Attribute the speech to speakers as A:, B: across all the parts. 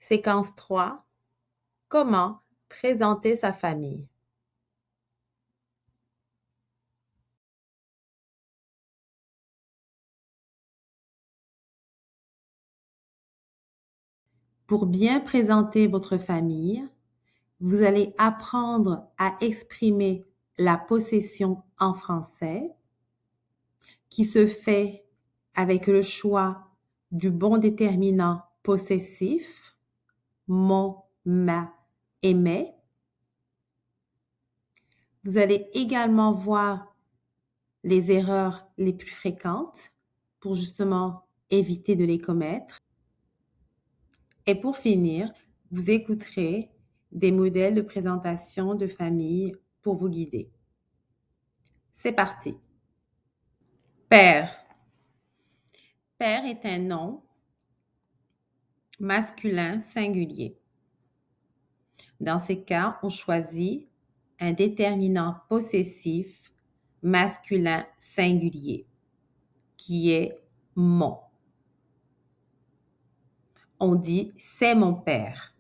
A: Séquence 3. Comment présenter sa famille? Pour bien présenter votre famille, vous allez apprendre à exprimer la possession en français qui se fait avec le choix du bon déterminant possessif, mon, ma et mes. Vous allez également voir les erreurs les plus fréquentes pour justement éviter de les commettre. Et pour finir, vous écouterez des modèles de présentation de famille pour vous guider. C'est parti. Père. Père est un nom masculin singulier. Dans ces cas, on choisit un déterminant possessif masculin singulier qui est mon. On dit c'est mon père.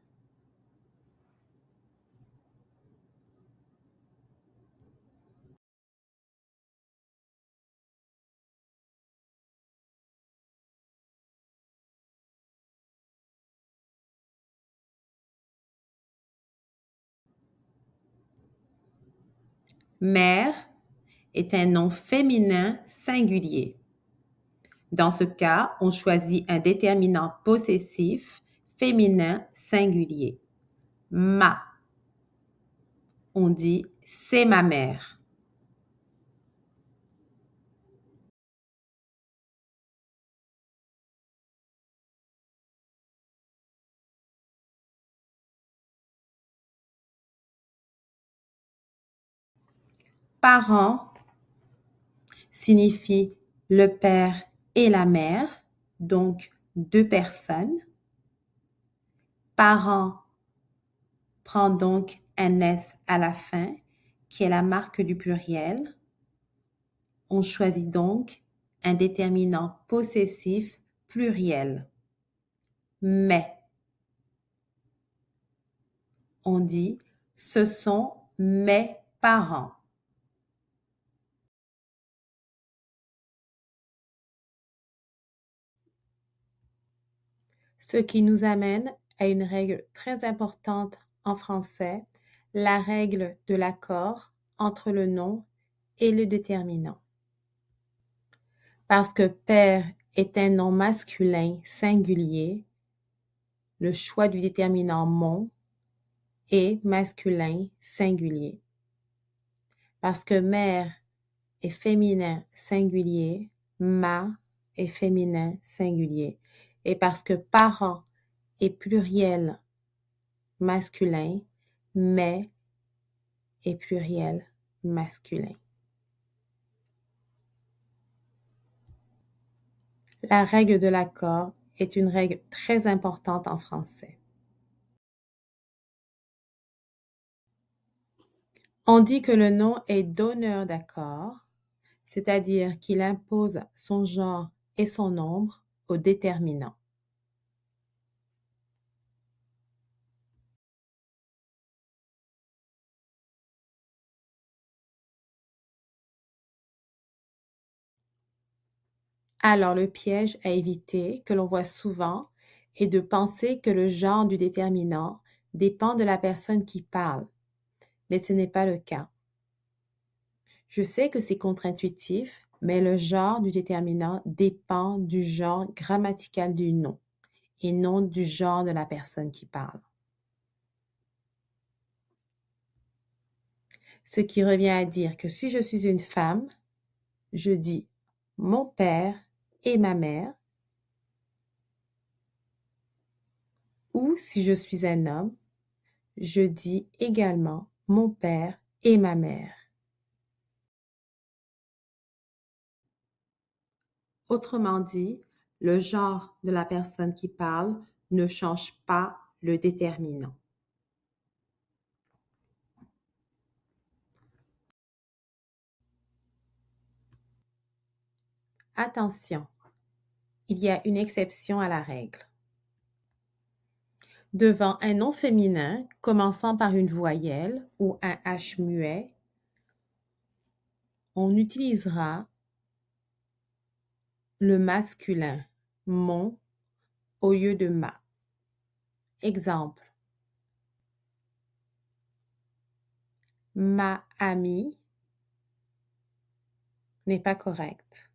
A: Mère est un nom féminin singulier. Dans ce cas, on choisit un déterminant possessif féminin singulier. Ma. On dit c'est ma mère. Parents signifie le père et la mère, donc deux personnes. Parents prend donc un S à la fin, qui est la marque du pluriel. On choisit donc un déterminant possessif pluriel. Mais. On dit ce sont mes parents. Ce qui nous amène à une règle très importante en français, la règle de l'accord entre le nom et le déterminant. Parce que père est un nom masculin singulier, le choix du déterminant mon est masculin singulier. Parce que mère est féminin singulier, ma est féminin singulier. Et parce que parent est pluriel masculin, mais est pluriel masculin. La règle de l'accord est une règle très importante en français. On dit que le nom est donneur d'accord, c'est-à-dire qu'il impose son genre et son nombre au déterminant. Alors, le piège à éviter, que l'on voit souvent, est de penser que le genre du déterminant dépend de la personne qui parle, mais ce n'est pas le cas. Je sais que c'est contre-intuitif, mais le genre du déterminant dépend du genre grammatical du nom et non du genre de la personne qui parle. Ce qui revient à dire que si je suis une femme, je dis mon père et ma mère, ou si je suis un homme, je dis également mon père et ma mère. Autrement dit, le genre de la personne qui parle ne change pas le déterminant. Attention, il y a une exception à la règle. Devant un nom féminin commençant par une voyelle ou un H muet, on utilisera le masculin mon au lieu de ma. Exemple. Ma amie n'est pas correct.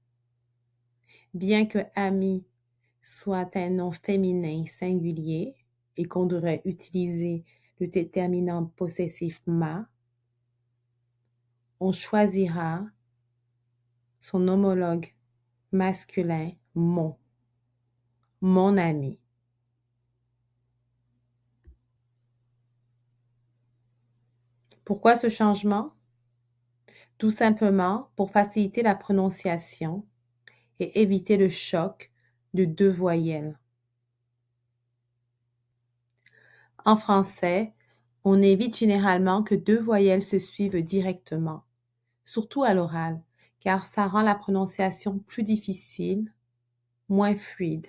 A: Bien que ami soit un nom féminin singulier et qu'on devrait utiliser le déterminant possessif ma, on choisira son homologue masculin mon ami. Pourquoi ce changement? Tout simplement pour faciliter la prononciation et éviter le choc de deux voyelles. En français, on évite généralement que deux voyelles se suivent directement, surtout à l'oral, car ça rend la prononciation plus difficile, moins fluide.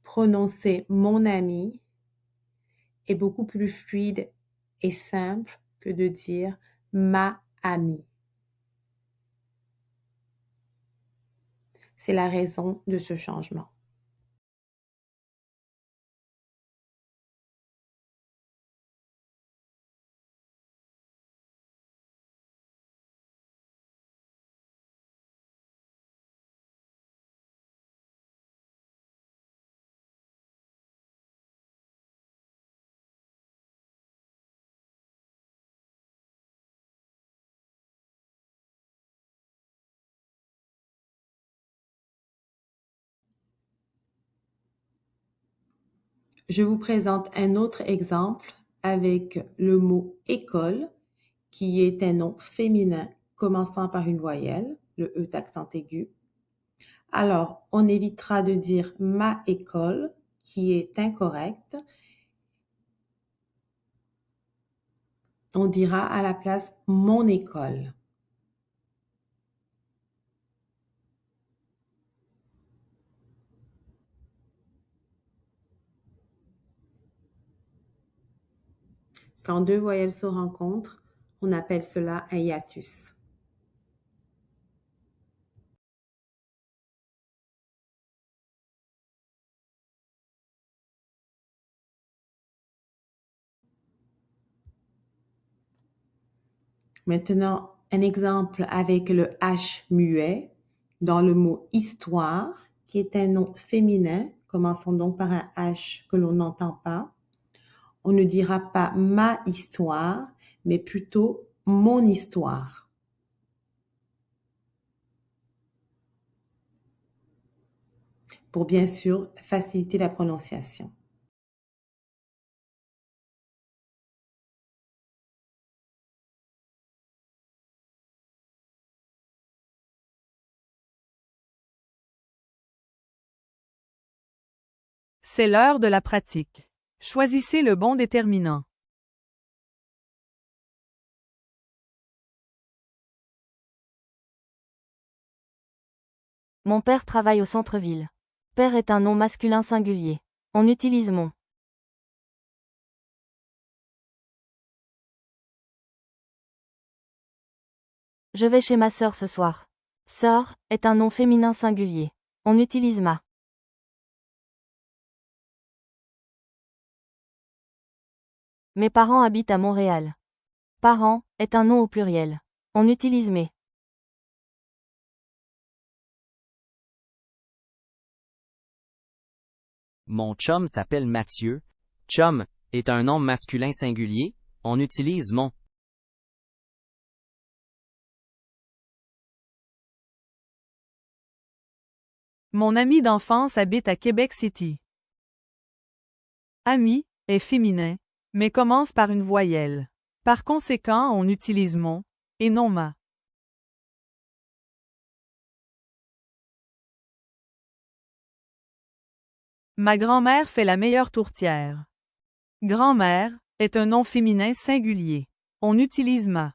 A: Prononcer mon ami est beaucoup plus fluide et simple que de dire ma amie. C'est la raison de ce changement. Je vous présente un autre exemple avec le mot école, qui est un nom féminin commençant par une voyelle, le E d'accent aigu. Alors, on évitera de dire ma école, qui est incorrect. On dira à la place mon école. Quand deux voyelles se rencontrent, on appelle cela un hiatus. Maintenant, un exemple avec le H muet dans le mot histoire, qui est un nom féminin, commençons donc par un H que l'on n'entend pas. On ne dira pas ma histoire, mais plutôt mon histoire. Pour bien sûr faciliter la prononciation.
B: C'est l'heure de la pratique. Choisissez le bon déterminant.
C: Mon père travaille au centre-ville. Père est un nom masculin singulier. On utilise mon. Je vais chez ma sœur ce soir. Sœur est un nom féminin singulier. On utilise ma. Mes parents habitent à Montréal. Parents est un nom au pluriel. On utilise mes.
D: Mon chum s'appelle Mathieu. Chum est un nom masculin singulier. On utilise mon.
B: Mon ami d'enfance habite à Québec City. Ami est féminin, mais commence par une voyelle. Par conséquent, on utilise mon et non ma. Ma grand-mère fait la meilleure tourtière. Grand-mère est un nom féminin singulier. On utilise ma.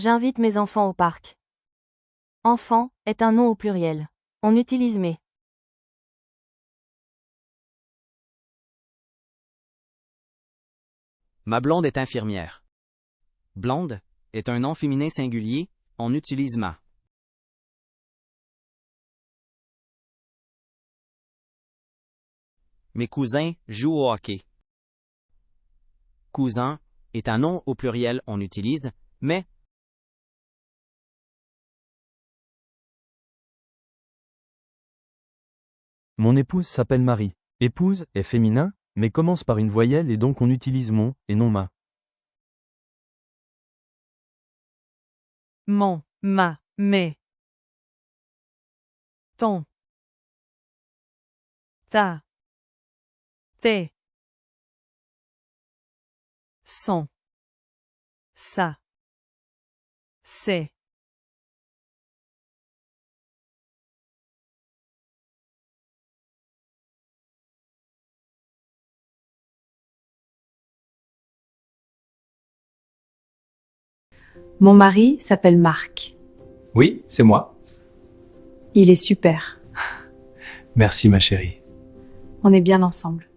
C: J'invite mes enfants au parc. Enfant est un nom au pluriel. On utilise mes.
D: Ma blonde est infirmière. Blonde est un nom féminin singulier, on utilise ma. Mes cousins jouent au hockey. Cousin est un nom au pluriel, on utilise mais.
E: Mon épouse s'appelle Marie. Épouse est féminin, mais commence par une voyelle et donc on utilise mon et non ma.
B: Mon, ma, mes. Ton. Ta. Tes. Son. Sa. C'est.
F: Mon mari s'appelle Marc.
G: Oui, c'est moi.
F: Il est super.
G: Merci ma chérie.
F: On est bien ensemble.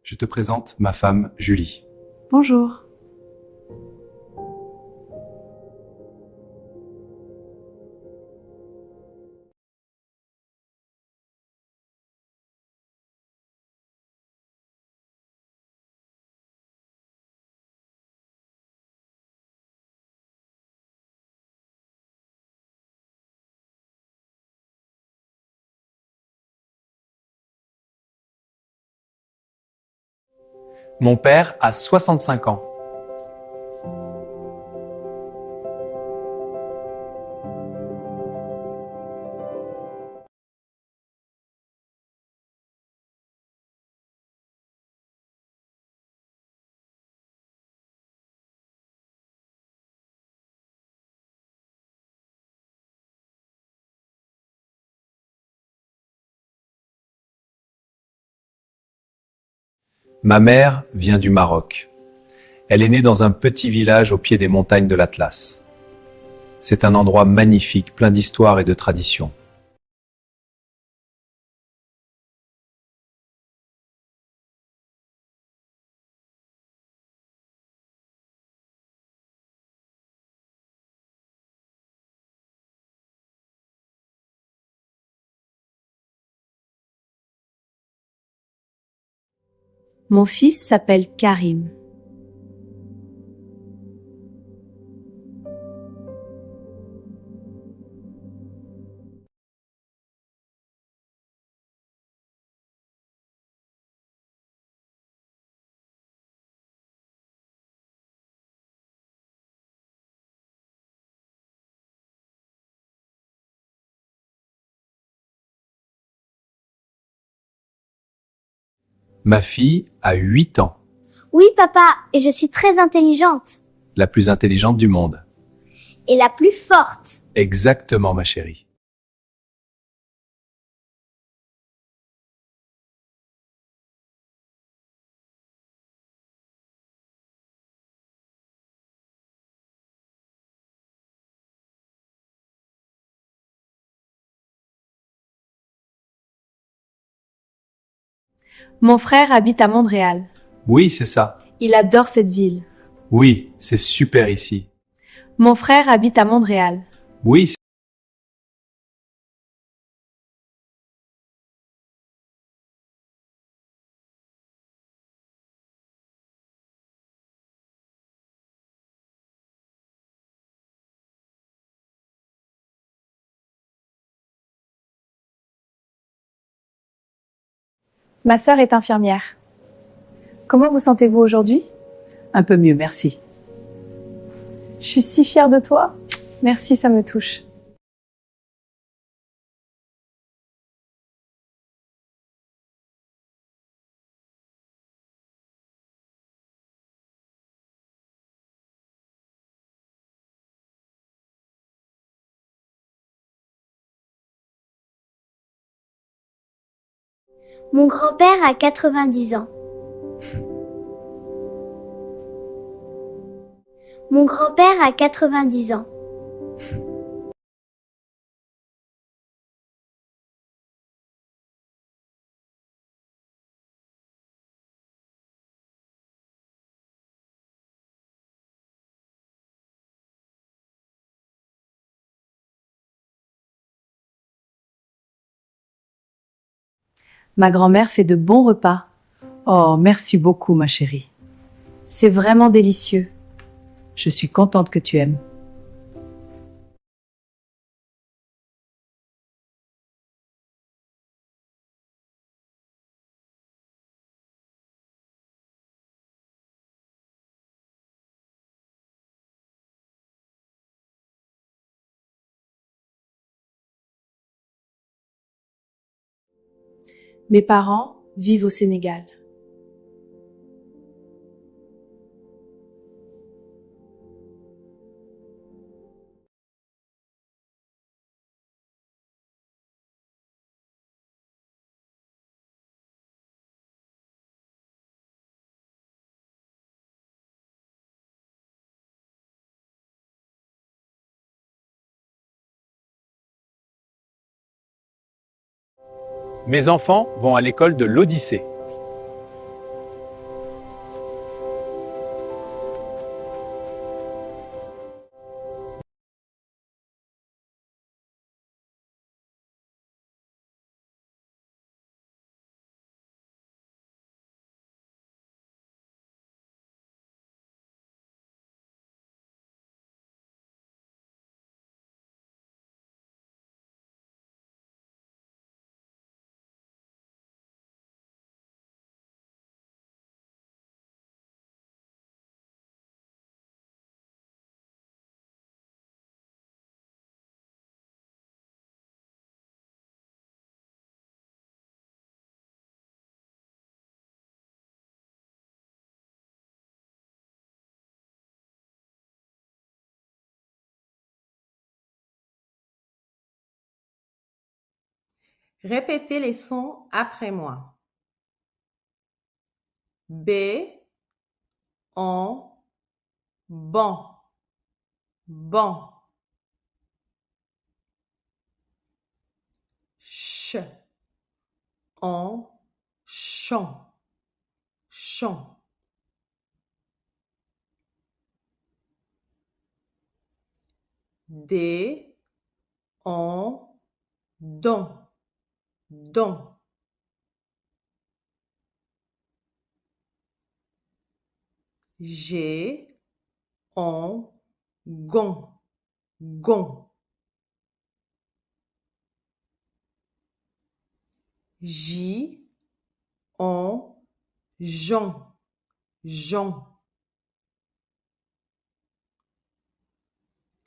G: Je te présente ma femme Julie.
F: Bonjour.
G: Mon père a 65 ans. Ma mère vient du Maroc. Elle est née dans un petit village au pied des montagnes de l'Atlas. C'est un endroit magnifique, plein d'histoire et de traditions.
F: Mon fils s'appelle Karim.
G: Ma fille a 8 ans,
H: Oui, papa, et je suis très intelligente.
G: la plus intelligente du monde.
H: Et la plus forte.
G: Exactement ma chérie.
F: Mon frère habite à Montréal.
G: Oui, c'est ça.
F: Il adore cette ville.
G: Oui, c'est super ici.
F: Mon frère habite à Montréal.
G: Oui,
F: Ma sœur est infirmière. Comment vous sentez-vous aujourd'hui?
I: Un peu mieux, merci.
F: Je suis si fière de toi. Merci, ça me touche.
H: Mon grand-père a 90 ans. Mon grand-père a 90 ans.
I: Ma grand-mère fait de bons repas. Oh, merci beaucoup, ma chérie. C'est vraiment délicieux. Je suis contente que tu aimes.
F: Mes parents vivent au Sénégal.
G: Mes enfants vont à l'école de l'Odyssée.
A: Répétez les sons après moi. B, on, bon, bon. Ch, on, chon, chon. D, on, don, don. G, on, gon, gon. J, on, jon, jon.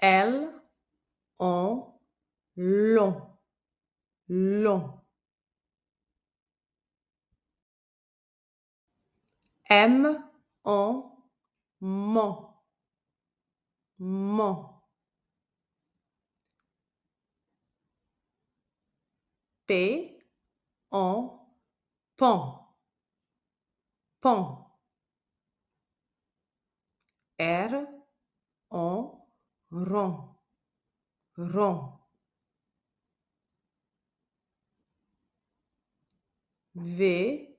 A: L, on, long, long. M, on, mon, mon. P, on, pont, pont. R, on, rond, rond. V,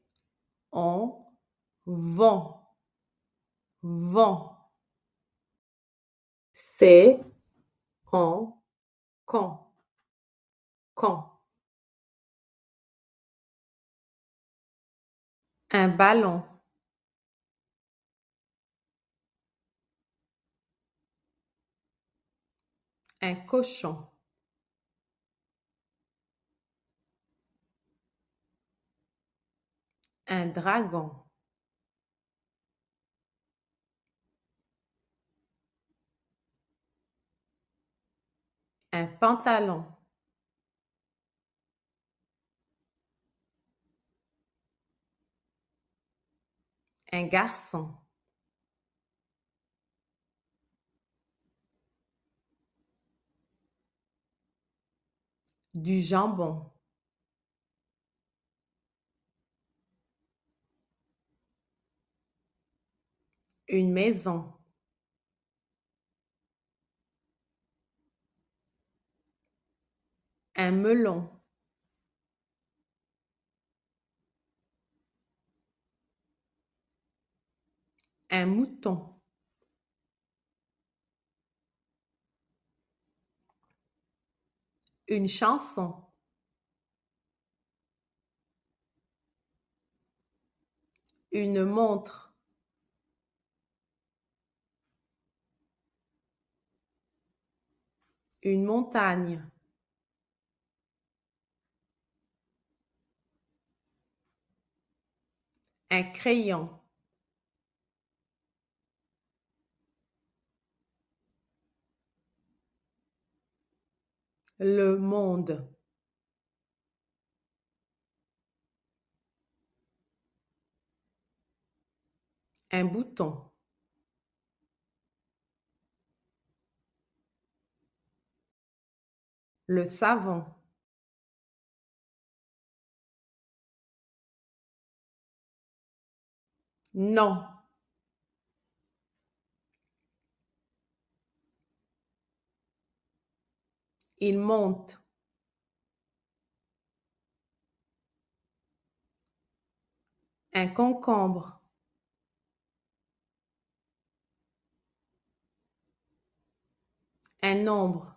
A: on, vent, vent. C, on, con, con. Un ballon. Un cochon. Un dragon. Un pantalon. Un garçon. Du jambon. Une maison. Un melon. Un mouton. Une chanson. Une montre. Une montagne. Un crayon. Le monde. Un bouton. Le savon. Non. Il monte. Un concombre. Un nombre.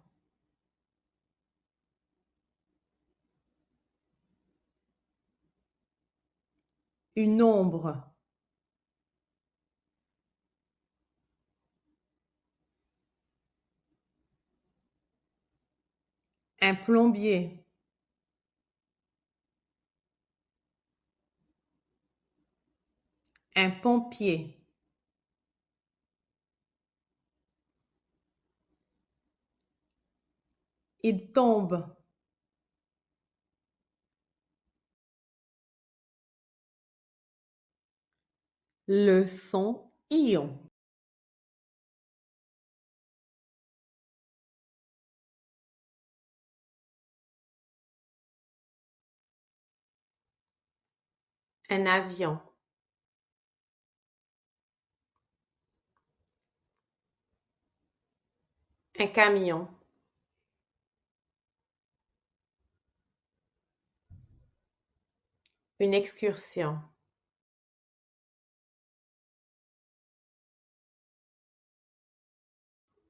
A: Une ombre. Un plombier. Un pompier. Il tombe. Le son ion. Un avion. Un camion. Une excursion.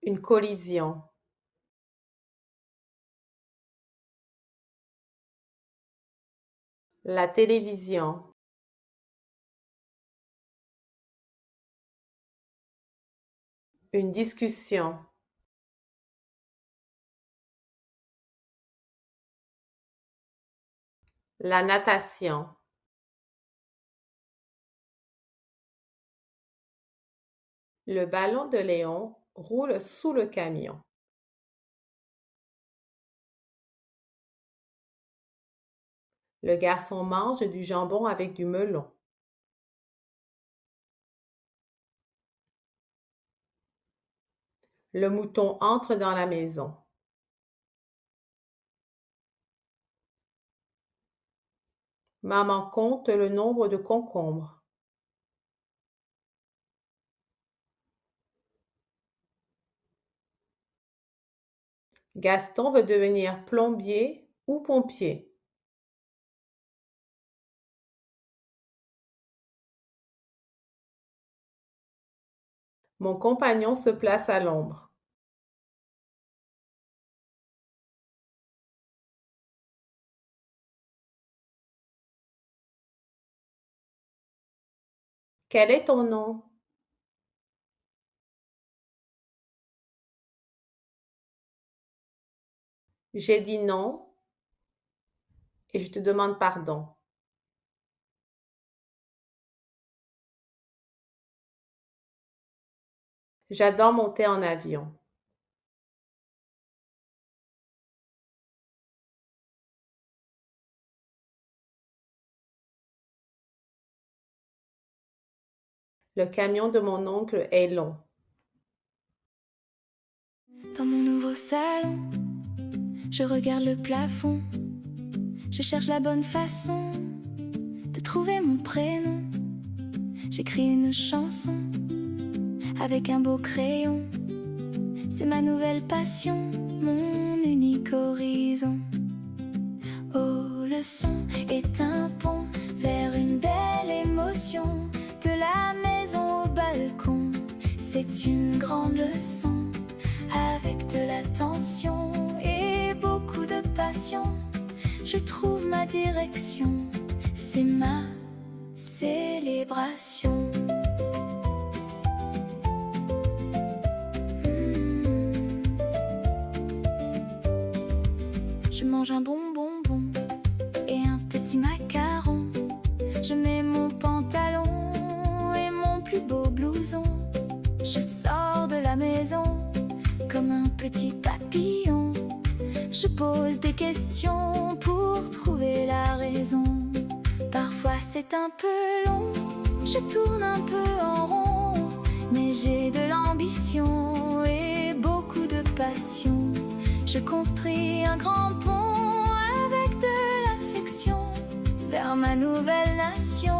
A: Une collision. La télévision. Une discussion. La natation. Le ballon de Léon roule sous le camion. Le garçon mange du jambon avec du melon. Le mouton entre dans la maison. Maman compte le nombre de concombres. Gaston veut devenir plombier ou pompier. Mon compagnon se place à l'ombre. Quel est ton nom? J'ai dit non et je te demande pardon. J'adore monter en avion. Le camion de mon oncle est long.
J: Dans mon nouveau salon, je regarde le plafond. Je cherche la bonne façon de trouver mon prénom. J'écris une chanson avec un beau crayon. C'est ma nouvelle passion, mon unique horizon. Oh, le son est un pont vers une belle émotion. De la maison au balcon, c'est une grande leçon. Avec de l'attention et beaucoup de passion, je trouve ma direction. C'est ma célébration. Je mange un bon bonbon et un petit macaron. Je mets mon pantalon et mon plus beau blouson. Je sors de la maison comme un petit papillon. Je pose des questions pour trouver la raison. Parfois c'est un peu long, je tourne un peu en rond, mais j'ai de l'ambition et beaucoup de passion. Je construis un grand pont avec de l'affection vers ma nouvelle nation.